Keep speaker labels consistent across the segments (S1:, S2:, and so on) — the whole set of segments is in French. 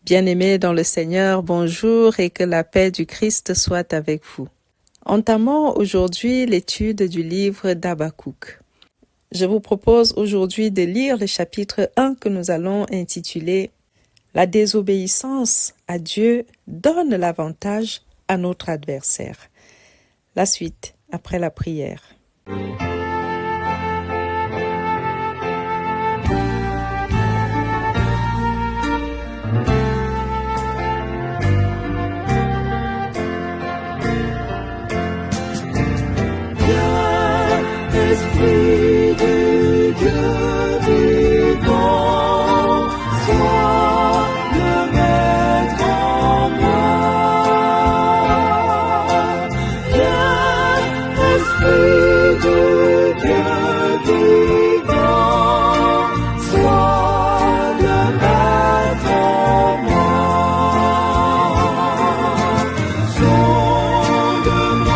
S1: Bien-aimés dans le Seigneur, bonjour et que la paix du Christ soit avec vous. Entamons aujourd'hui l'étude du livre d'Habakkuk. Je vous propose aujourd'hui de lire le chapitre 1 que nous allons intituler « La désobéissance à Dieu donne l'avantage à notre adversaire ». La suite, après la prière.
S2: Esprit de Dieu vivant, sois le maître en moi. Viens, Esprit de Dieu vivant, sois le maître en moi. Sonde-moi.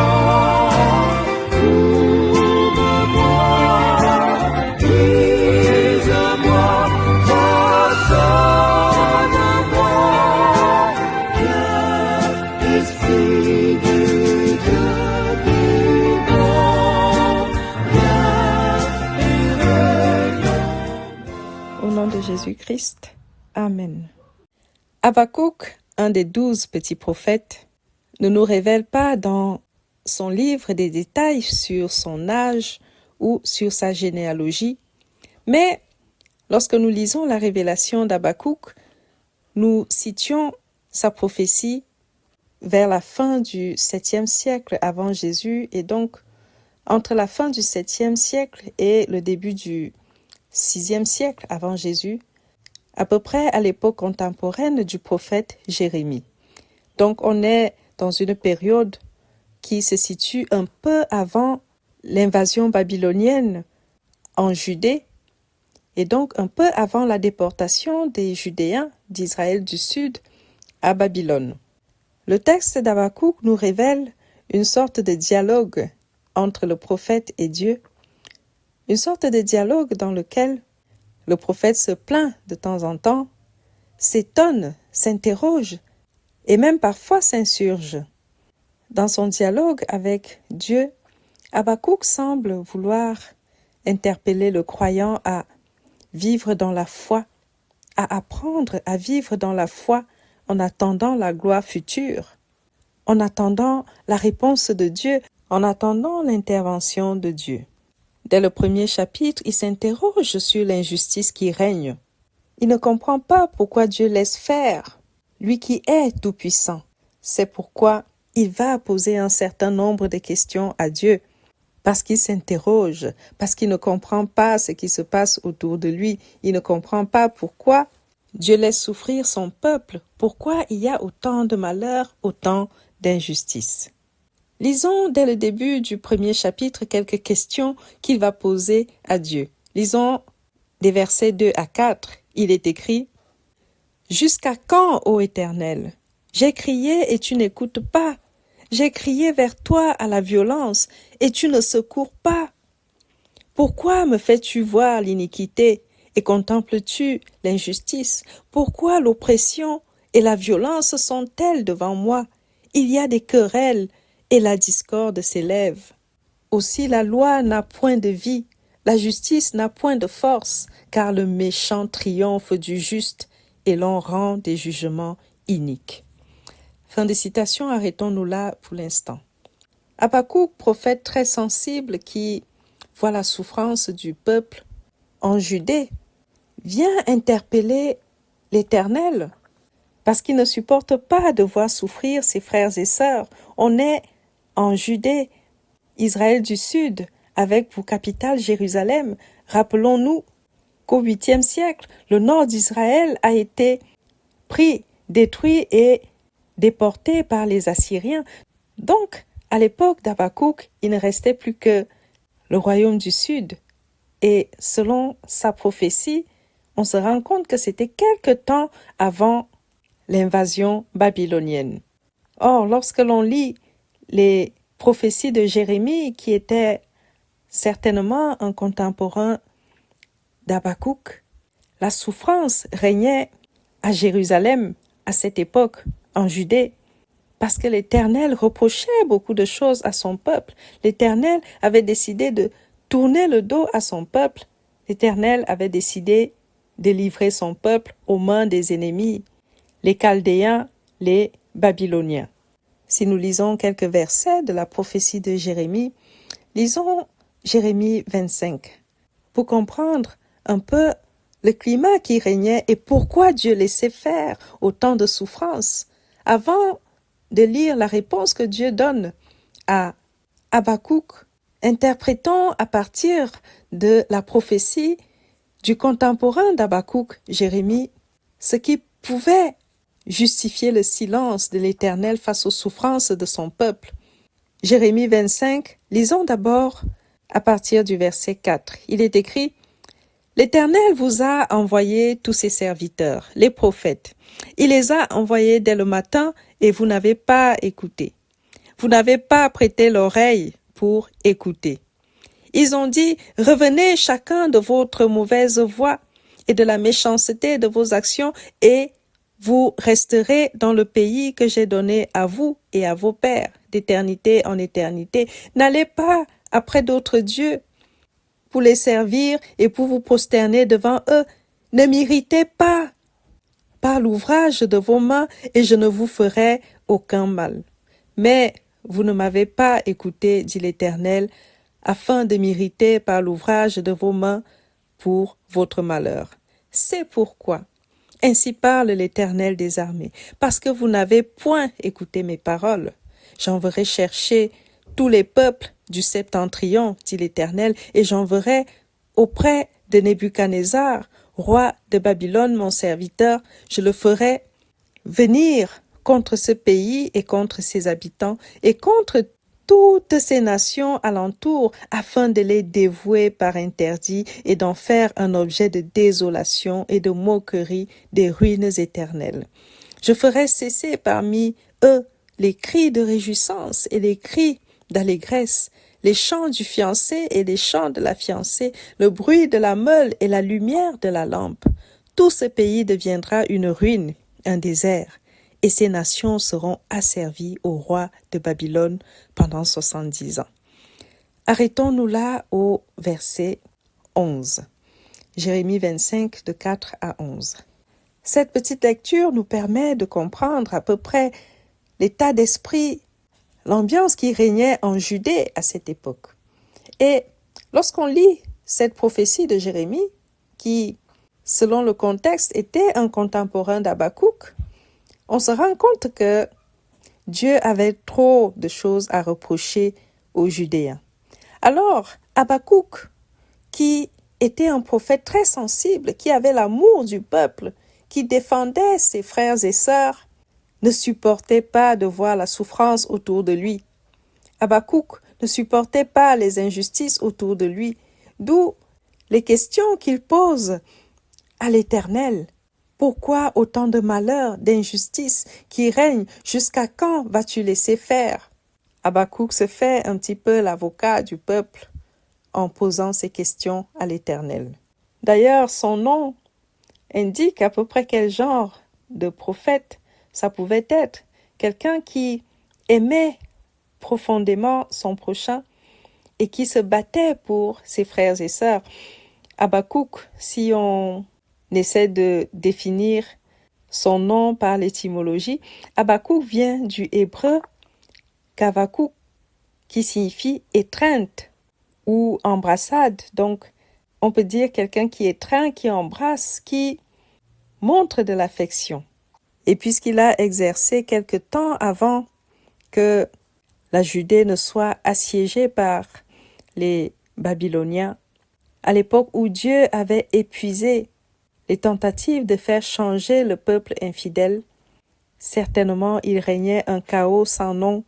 S1: Au nom de Jésus-Christ, Amen. Habakkuk, un des 12 petits prophètes, ne nous révèle pas dans son livre des détails sur son âge ou sur sa généalogie, mais lorsque nous lisons la révélation d'Habakkuk, nous citions sa prophétie vers la fin du 7e siècle avant Jésus et donc entre la fin du 7e siècle et le début du 6e siècle avant Jésus, à peu près à l'époque contemporaine du prophète Jérémie. Donc on est dans une période qui se situe un peu avant l'invasion babylonienne en Judée et donc un peu avant la déportation des Judéens d'Israël du Sud à Babylone. Le texte d'Habakkuk nous révèle une sorte de dialogue entre le prophète et Dieu, une sorte de dialogue dans lequel le prophète se plaint de temps en temps, s'étonne, s'interroge et même parfois s'insurge. Dans son dialogue avec Dieu, Habakkuk semble vouloir interpeller le croyant à vivre dans la foi, à apprendre à vivre dans la foi en attendant la gloire future, en attendant la réponse de Dieu, en attendant l'intervention de Dieu. Dès le premier chapitre, il s'interroge sur l'injustice qui règne. Il ne comprend pas pourquoi Dieu laisse faire, lui qui est tout-puissant. C'est pourquoi il va poser un certain nombre de questions à Dieu, parce qu'il s'interroge, parce qu'il ne comprend pas ce qui se passe autour de lui. Il ne comprend pas pourquoi Dieu laisse souffrir son peuple, pourquoi il y a autant de malheur, autant d'injustice. Lisons dès le début du premier chapitre quelques questions qu'il va poser à Dieu. Lisons des versets 2 à 4. Il est écrit « Jusqu'à quand, ô Éternel? J'ai crié et tu n'écoutes pas. J'ai crié vers toi à la violence et tu ne secours pas. Pourquoi me fais-tu voir l'iniquité et contemples-tu l'injustice? Pourquoi l'oppression et la violence sont-elles devant moi? Il y a des querelles et la discorde s'élève. Aussi la loi n'a point de vie, la justice n'a point de force, car le méchant triomphe du juste et l'on rend des jugements iniques. » Fin de citation, arrêtons-nous là pour l'instant. Habakkuk, prophète très sensible qui voit la souffrance du peuple en Judée, vient interpeller l'Éternel parce qu'il ne supporte pas de voir souffrir ses frères et sœurs. On est en Judée, Israël du Sud, avec pour capitale Jérusalem. Rappelons-nous qu'au 8e siècle, le nord d'Israël a été pris, détruit et déporté par les Assyriens. Donc, à l'époque d'Habakkuk, il ne restait plus que le royaume du Sud. Et selon sa prophétie, on se rend compte que c'était quelque temps avant l'invasion babylonienne. Or, lorsque l'on lit les prophéties de Jérémie, qui était certainement un contemporain d'Habakkuk, la souffrance régnait à Jérusalem, à cette époque en Judée, parce que l'Éternel reprochait beaucoup de choses à son peuple. L'Éternel avait décidé de tourner le dos à son peuple. L'Éternel avait décidé de livrer son peuple aux mains des ennemis, les Chaldéens, les Babyloniens. Si nous lisons quelques versets de la prophétie de Jérémie, lisons Jérémie 25 pour comprendre un peu le climat qui régnait et pourquoi Dieu laissait faire autant de souffrances. Avant de lire la réponse que Dieu donne à Habakkuk, interprétons à partir de la prophétie du contemporain d'Habakkuk, Jérémie, ce qui pouvait justifier le silence de l'Éternel face aux souffrances de son peuple. Jérémie 25, lisons d'abord à partir du verset 4. Il est écrit: « L'Éternel vous a envoyé tous ses serviteurs, les prophètes. Il les a envoyés dès le matin et vous n'avez pas écouté. Vous n'avez pas prêté l'oreille pour écouter. Ils ont dit, revenez chacun de votre mauvaise voie et de la méchanceté de vos actions et vous resterez dans le pays que j'ai donné à vous et à vos pères, d'éternité en éternité. N'allez pas après d'autres dieux pour les servir et pour vous prosterner devant eux. Ne m'irritez pas par l'ouvrage de vos mains et je ne vous ferai aucun mal. Mais vous ne m'avez pas écouté, dit l'Éternel, afin de m'irriter par l'ouvrage de vos mains pour votre malheur. C'est pourquoi, ainsi parle l'Éternel des armées, parce que vous n'avez point écouté mes paroles. J'enverrai chercher tous les peuples du septentrion, dit l'Éternel, et j'enverrai auprès de Nebuchadnezzar, roi de Babylone, mon serviteur, je le ferai venir contre ce pays et contre ses habitants et contre toutes ces nations alentour afin de les dévouer par interdit et d'en faire un objet de désolation et de moquerie des ruines éternelles. Je ferai cesser parmi eux les cris de réjouissance et les cris d'allégresse, les chants du fiancé et les chants de la fiancée, le bruit de la meule et la lumière de la lampe. Tout ce pays deviendra une ruine, un désert, et ces nations seront asservies au roi de Babylone pendant 70 ans. Arrêtons-nous là au verset 11. Jérémie 25, de 4 à 11. Cette petite lecture nous permet de comprendre à peu près l'état d'esprit, l'ambiance qui régnait en Judée à cette époque. Et lorsqu'on lit cette prophétie de Jérémie, qui, selon le contexte, était un contemporain d'Habakkuk, on se rend compte que Dieu avait trop de choses à reprocher aux Judéens. Alors, Habakkuk, qui était un prophète très sensible, qui avait l'amour du peuple, qui défendait ses frères et sœurs, ne supportait pas de voir la souffrance autour de lui. Habakkuk ne supportait pas les injustices autour de lui, d'où les questions qu'il pose à l'Éternel. Pourquoi autant de malheurs, d'injustices qui règnent? Jusqu'à quand vas-tu laisser faire? Habakkuk se fait un petit peu l'avocat du peuple en posant ces questions à l'Éternel. D'ailleurs, son nom indique à peu près quel genre de prophète ça pouvait être. Quelqu'un qui aimait profondément son prochain et qui se battait pour ses frères et sœurs. Habakkuk, si on essaie de définir son nom par l'étymologie, Habakkuk vient du hébreu kavakuk, qui signifie étreinte ou embrassade. Donc, on peut dire quelqu'un qui étreint, qui embrasse, qui montre de l'affection. Et puisqu'il a exercé quelque temps avant que la Judée ne soit assiégée par les Babyloniens, à l'époque où Dieu avait épuisé les tentatives de faire changer le peuple infidèle, certainement il régnait un chaos sans nom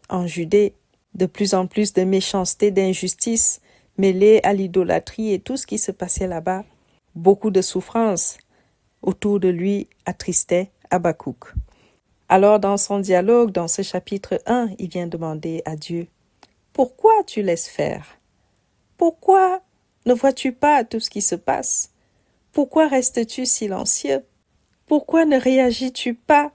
S1: en Judée, de plus en plus de méchanceté, d'injustice mêlée à l'idolâtrie et tout ce qui se passait là-bas. Beaucoup de souffrances autour de lui attristaient Habakkuk. Alors dans son dialogue, dans ce chapitre 1, il vient demander à Dieu, « Pourquoi tu laisses faire? Pourquoi ne vois-tu pas tout ce qui se passe? Pourquoi restes-tu silencieux? pourquoi ne réagis-tu pas?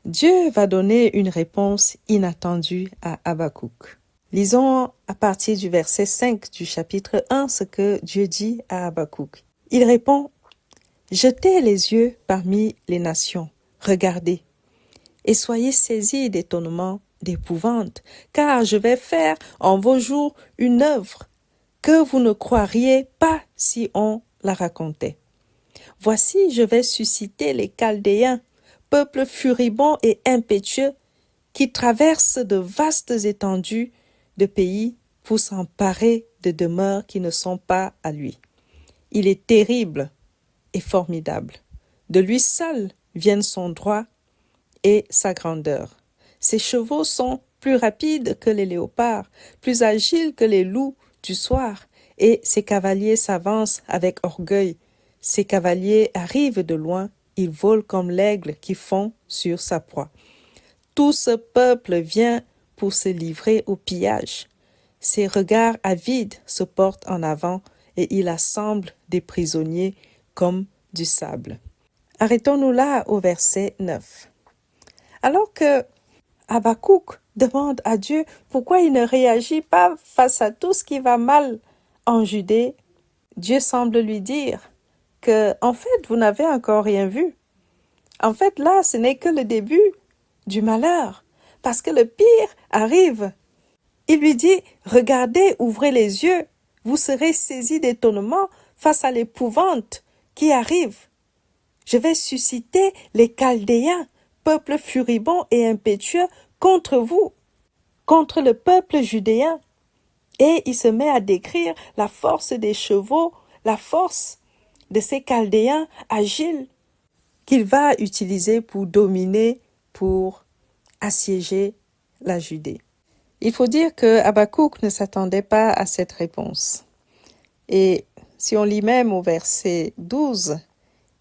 S1: Dieu va donner une réponse inattendue à Habakkuk. Lisons à partir du verset 5 du chapitre 1 ce que Dieu dit à Habakkuk. Il répond, « Jetez les yeux parmi les nations, regardez, et soyez saisis d'étonnement, d'épouvante, car je vais faire en vos jours une œuvre que vous ne croiriez pas si on la racontait. Voici, je vais susciter les Chaldéens, peuple furibond et impétueux, qui traverse de vastes étendues de pays pour s'emparer de demeures qui ne sont pas à lui. Il est terrible et formidable. De lui seul viennent son droit et sa grandeur. Ses chevaux sont plus rapides que les léopards, plus agiles que les loups du soir, et ses cavaliers s'avancent avec orgueil. Ses cavaliers arrivent de loin, ils volent comme l'aigle qui fond sur sa proie. Tout ce peuple vient pour se livrer au pillage. Ses regards avides se portent en avant et il assemble des prisonniers comme du sable. Arrêtons-nous là au verset 9. Alors que Habakkuk demande à Dieu pourquoi il ne réagit pas face à tout ce qui va mal en Judée, Dieu semble lui dire que, en fait, vous n'avez encore rien vu. En fait, là, ce n'est que le début du malheur, parce que le pire arrive. Il lui dit, regardez, ouvrez les yeux, vous serez saisis d'étonnement face à l'épouvante qui arrive. Je vais susciter les Chaldéens, peuple furibond et impétueux, contre vous, contre le peuple judéen. Et il se met à décrire la force des chevaux, la force de ces Chaldéens agiles qu'il va utiliser pour dominer, pour assiéger la Judée. Il faut dire que Habakkuk ne s'attendait pas à cette réponse. Et si on lit même au verset 12,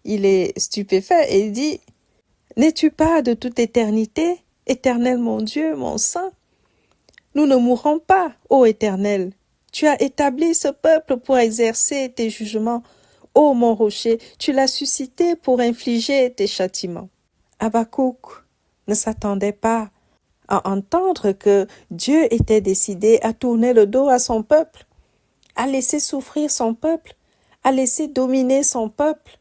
S1: il est stupéfait et il dit « N'es-tu pas de toute éternité, Éternel mon Dieu, mon Saint? Nous ne mourrons pas, ô Éternel. Tu as établi ce peuple pour exercer tes jugements. Ô mon rocher, tu l'as suscité pour infliger tes châtiments. » Habakkuk ne s'attendait pas à entendre que Dieu était décidé à tourner le dos à son peuple, à laisser souffrir son peuple, à laisser dominer son peuple.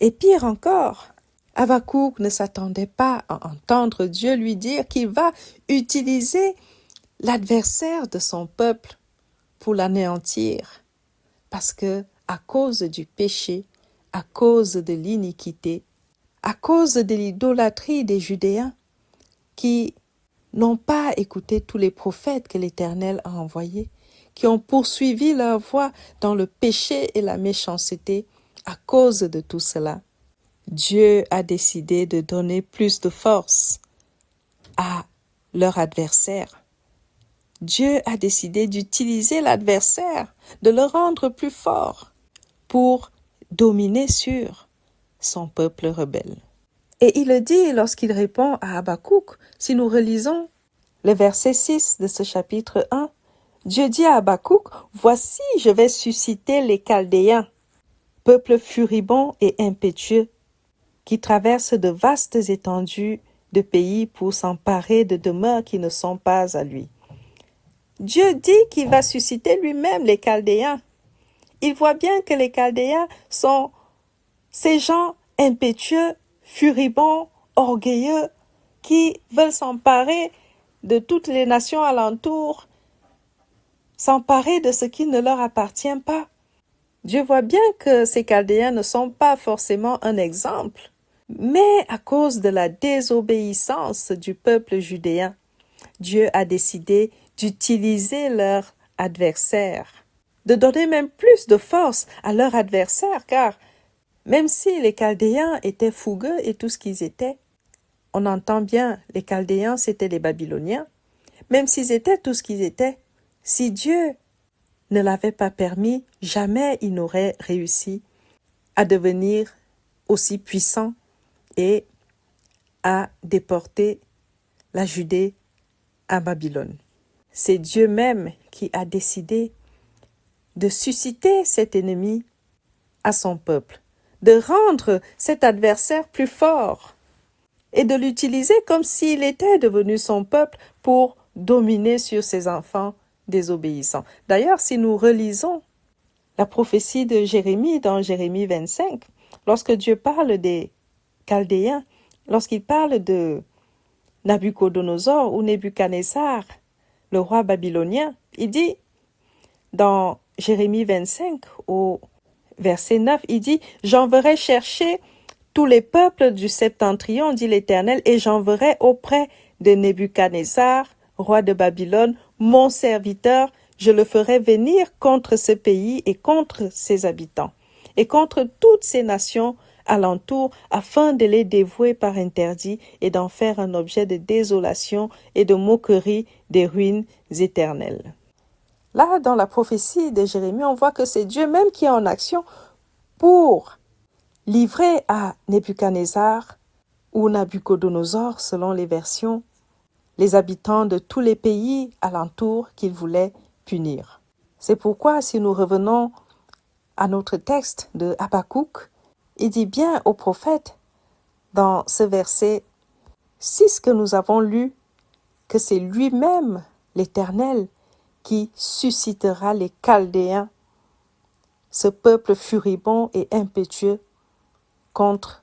S1: Et pire encore, Habakkuk ne s'attendait pas à entendre Dieu lui dire qu'il va utiliser l'adversaire de son peuple pour l'anéantir, parce que à cause du péché, à cause de l'iniquité, à cause de l'idolâtrie des Judéens qui n'ont pas écouté tous les prophètes que l'Éternel a envoyés, qui ont poursuivi leur voie dans le péché et la méchanceté, à cause de tout cela, Dieu a décidé de donner plus de force à leur adversaire. Dieu a décidé d'utiliser l'adversaire, de le rendre plus fort pour dominer sur son peuple rebelle. Et il le dit lorsqu'il répond à Habakkuk. Si nous relisons le verset 6 de ce chapitre 1, Dieu dit à Habakkuk, « Voici, je vais susciter les Chaldéens, peuple furibond et impétueux, qui traverse de vastes étendues de pays pour s'emparer de demeures qui ne sont pas à lui. » Dieu dit qu'il va susciter lui-même les Chaldéens. Il voit bien que les Chaldéens sont ces gens impétueux, furibonds, orgueilleux, qui veulent s'emparer de toutes les nations alentour, s'emparer de ce qui ne leur appartient pas. Dieu voit bien que ces Chaldéens ne sont pas forcément un exemple, mais à cause de la désobéissance du peuple judéen, Dieu a décidé d'utiliser leur adversaire, de donner même plus de force à leur adversaire, car même si les Chaldéens étaient fougueux et tout ce qu'ils étaient, on entend bien, les Chaldéens c'était les Babyloniens, même s'ils étaient tout ce qu'ils étaient, si Dieu ne l'avait pas permis, jamais ils n'auraient réussi à devenir aussi puissants et à déporter la Judée à Babylone. C'est Dieu même qui a décidé de susciter cet ennemi à son peuple, de rendre cet adversaire plus fort et de l'utiliser comme s'il était devenu son peuple pour dominer sur ses enfants désobéissants. D'ailleurs, si nous relisons la prophétie de Jérémie dans Jérémie 25, lorsque Dieu parle des Chaldéens, lorsqu'il parle de Nabucodonosor ou Nebuchadnezzar, le roi babylonien, il dit dans Jérémie 25 au verset 9, il dit « J'enverrai chercher tous les peuples du septentrion, dit l'Éternel, et j'enverrai auprès de Nebuchadnezzar, roi de Babylone, mon serviteur, je le ferai venir contre ce pays et contre ses habitants, et contre toutes ces nations alentour, afin de les dévouer par interdit et d'en faire un objet de désolation et de moquerie des ruines éternelles. » Là, dans la prophétie de Jérémie, on voit que c'est Dieu même qui est en action pour livrer à Nebuchadnezzar ou Nabucodonosor, selon les versions, les habitants de tous les pays alentours qu'il voulait punir. C'est pourquoi, si nous revenons à notre texte de Habakkuk, il dit bien au prophète, dans ce verset 6 que nous avons lu, que c'est lui-même, l'Éternel, qui suscitera les Chaldéens, ce peuple furibond et impétueux contre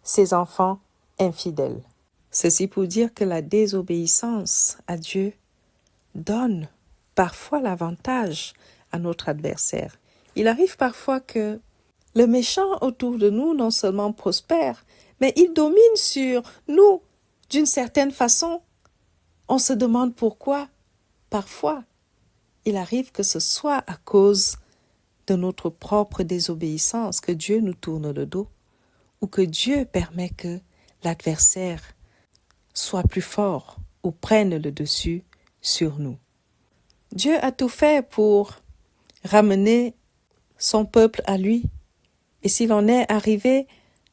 S1: ses enfants infidèles. Ceci pour dire que la désobéissance à Dieu donne parfois l'avantage à notre adversaire. Il arrive parfois que le méchant autour de nous non seulement prospère, mais il domine sur nous d'une certaine façon. On se demande pourquoi. Parfois, il arrive que ce soit à cause de notre propre désobéissance que Dieu nous tourne le dos ou que Dieu permet que l'adversaire soit plus fort ou prenne le dessus sur nous. Dieu a tout fait pour ramener son peuple à lui. Et s'il en est arrivé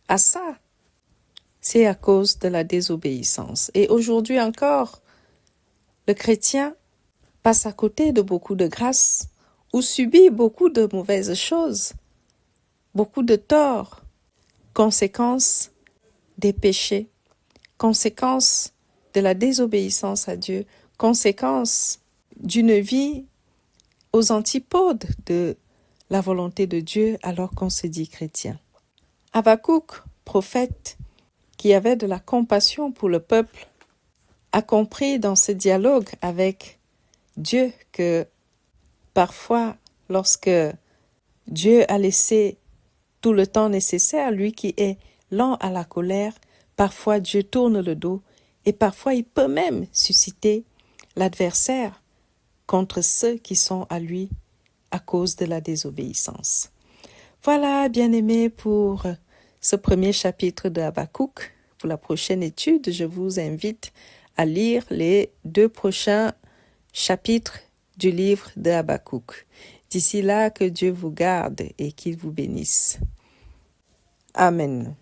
S1: à ça, c'est à cause de la désobéissance. Et aujourd'hui encore, le chrétien passe à côté de beaucoup de grâces ou subit beaucoup de mauvaises choses, beaucoup de torts, conséquences des péchés, conséquences de la désobéissance à Dieu, conséquences d'une vie aux antipodes de la volonté de Dieu alors qu'on se dit chrétien. Habakkuk, prophète qui avait de la compassion pour le peuple, a compris dans ce dialogue avec Dieu que parfois, lorsque Dieu a laissé tout le temps nécessaire, lui qui est lent à la colère, parfois Dieu tourne le dos et parfois il peut même susciter l'adversaire contre ceux qui sont à lui à cause de la désobéissance. Voilà, bien-aimés, pour ce premier chapitre de Habakkuk. Pour la prochaine étude, je vous invite à lire les 2 prochains chapitres du livre de Habakkuk. D'ici là, que Dieu vous garde et qu'il vous bénisse. Amen.